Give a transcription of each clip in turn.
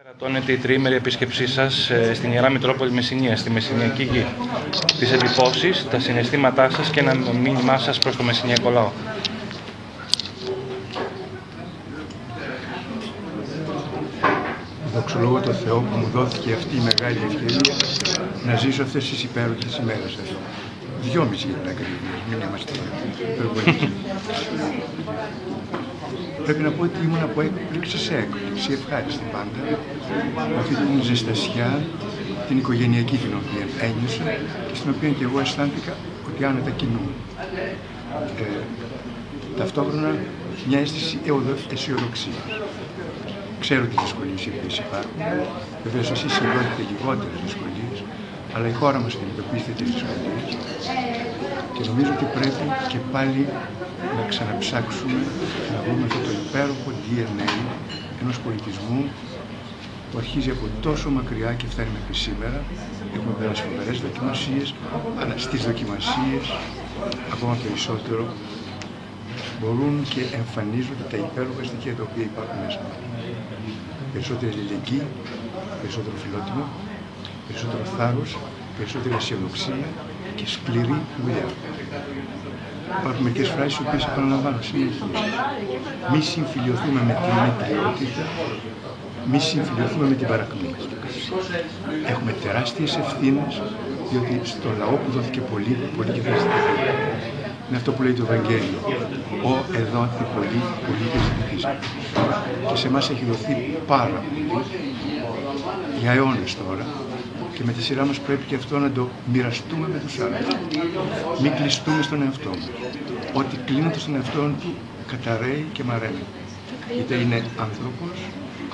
Περατώνεται η τριήμερη επίσκεψή σας στην Ιερά Μητρόπολη Μεσσηνία, στη Μεσσηνιακή Γη. Τις εντυπώσεις, τα συναισθήματά σας και ένα μήνυμά σας προς το μεσσηνιακό λαό. Δοξολογώ τον Θεό που μου δόθηκε αυτή η μεγάλη ευκαιρία να ζήσω αυτές τις υπέροχες ημέρες εδώ. 2,5 για την ακρίβεια, μην είμαστε υπερβολικοί. Πρέπει να πω ότι ήμουν από έκπληξη σε έκπληξη, ευχάριστη πάντα, με αυτή την ζεστασιά, την οικογενειακή την οποία ένιωσα και στην οποία και εγώ αισθάνθηκα ότι άνετα κινούμαι. Ταυτόχρονα μια αίσθηση αισιοδοξία. Ξέρω τις δυσκολίες οι οποίες υπάρχουν, βεβαίως εσείς συγκρότετε λιγότερες δυσκολίες, αλλά η χώρα μας αντιμετωπίζεται τις δυσκολίες και νομίζω ότι πρέπει και πάλι να ξαναψάξουμε να βρούμε αυτό το υπέροχο DNA ενός πολιτισμού που αρχίζει από τόσο μακριά και φτάνει μέχρι σήμερα. Έχουμε περάσει φοβερές δοκιμασίες, αλλά στις δοκιμασίες ακόμα περισσότερο μπορούν και εμφανίζονται τα υπέροχα στοιχεία τα οποία υπάρχουν μέσα μας. Περισσότερη αλληλεγγύη, περισσότερο φιλότιμο, περισσότερο θάρρος, περισσότερη αισιοδοξία και σκληρή δουλειά. Υπάρχουν μερικές φράσεις οι οποίες επαναλαμβάνω συνέχεια. Μη συμφιλιωθούμε με την μετριότητα, μη συμφιλιωθούμε με την παρακμή. Έχουμε τεράστιες ευθύνες, διότι στο λαό που δόθηκε πολύ και θα ζητηθεί. Είναι αυτό που λέει το Ευαγγέλιο. Εδώ τη πολύ και ζητηθήσαμε. Και σε εμάς έχει δοθεί πάρα πολύ, για αιώνες τώρα, και με τη σειρά μας πρέπει και αυτό να το μοιραστούμε με τους άλλους. Μην κλειστούμε στον εαυτό μας. Ό,τι κλείνεται στον εαυτό του καταραίει και μαραίνει. Είτε είναι άνθρωπος,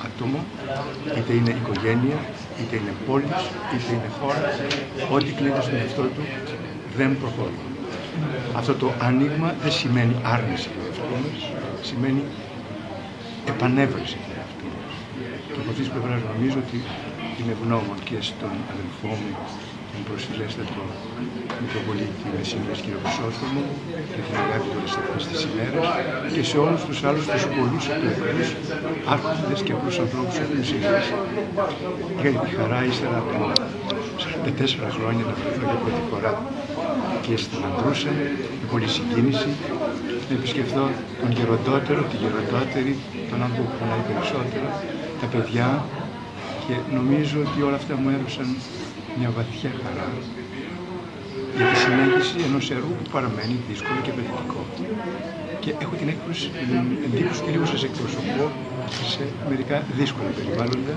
άτομο, είτε είναι οικογένεια, είτε είναι πόλης, είτε είναι χώρα. Ό,τι κλείνεται στον εαυτό του δεν προχωρεί. Αυτό το άνοιγμα δεν σημαίνει άρνηση του εαυτού μας, σημαίνει επανέβρεση του εαυτού μας. Και από αυτής της πλευράς νομίζω ότι είμαι ευγνώμων και στον αδελφό μου, τον προσφυλέστατο Μητροπολίτη Μεσσηνίας κ. Χρυσόστομο, για την αγάπη του σε αυτές τις ημέρες και σε όλους τους άλλους τους πολλούς εκλογικούς άρχοντες και απλούς ανθρώπους που έχουν συνδέσει. Είχα τη χαρά ύστερα από 44 χρόνια να βρεθώ για πρώτη φορά και στην Ανδρούσα, με πολλή συγκίνηση, να επισκεφθώ τον γεροντότερο, τη γεροντότερη, τον άνθρωπο που πονάει περισσότερο, τα παιδιά, και νομίζω ότι όλα αυτά μου έδωσαν μια βαθιά χαρά για τη συνέχιση ενός έργου που παραμένει δύσκολο και απαιτητικό. Και έχω την εντύπωση ότι λίγο σας εκπροσωπώ σε μερικά δύσκολα περιβάλλοντα.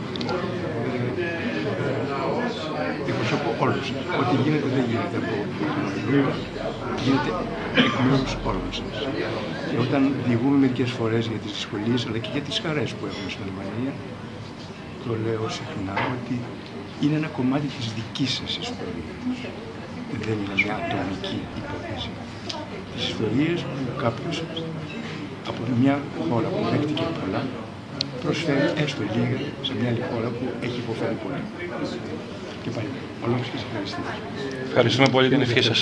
Εκπροσωπώ όλους σας. Ό,τι γίνεται δεν γίνεται από τον Ολυμπίο, γίνεται εκ μέρους όλων σας. Και όταν διηγούμε μερικές φορές για τις δυσκολίες αλλά και για τις χαρές που έχουμε στην Αλβανία, το λέω συχνά ότι είναι ένα κομμάτι της δικής σας ιστορίας. Δεν είναι μια ατομική υπόθεση. Τις ιστορίες που κάποιος από μια χώρα που δέχτηκε πολλά προσφέρει έστω λίγα σε μια άλλη χώρα που έχει υποφέρει πολύ. Και πάλι, ολόκληρη και σε ευχαριστώ. Ευχαριστούμε πολύ την ευχή σας.